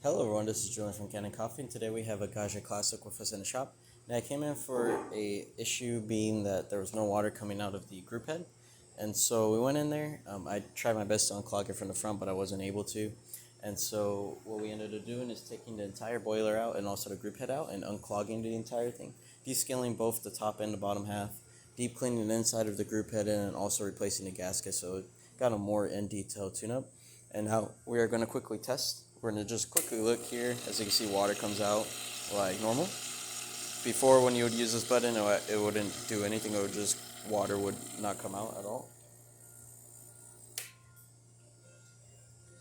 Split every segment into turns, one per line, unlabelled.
Hello everyone, this is Julian from Kanen Coffee, and today we have a Gaggia Classic with us in the shop. Now I came in for a issue being that there was no water coming out of the group head, and so we went in there. I tried my best to unclog it from the front, but I wasn't able to. And so what we ended up doing is taking the entire boiler out and also the group head out and unclogging the entire thing, descaling both the top and the bottom half, deep cleaning the inside of the group head and also replacing the gasket so it got a more in-detail tune-up. And now we are going to quickly test. We're going to just quickly look here. As you can see, water comes out like normal. Before, when you would use this button, it wouldn't do anything. It would just, water would not come out at all.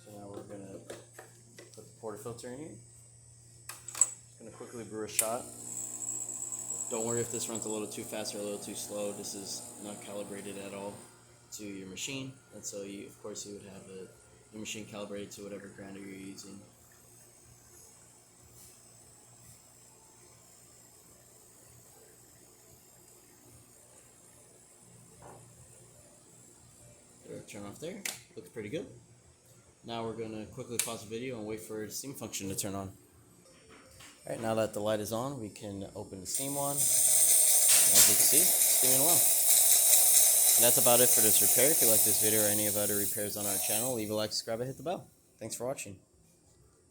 So now we're going to put the portafilter in here. Just going to quickly brew a shot. Don't worry if this runs a little too fast or a little too slow. This is not calibrated at all to your machine. And so, of course, you would have your machine calibrated to whatever grinder you're using. Turn off there. Looks pretty good. Now we're going to quickly pause the video and wait for the steam function to turn on. Alright, now that the light is on, we can open the steam one. As you can see, steaming well. And that's about it for this repair. If you like this video or any of the other repairs on our channel, leave a like, subscribe, and hit the bell. Thanks for watching.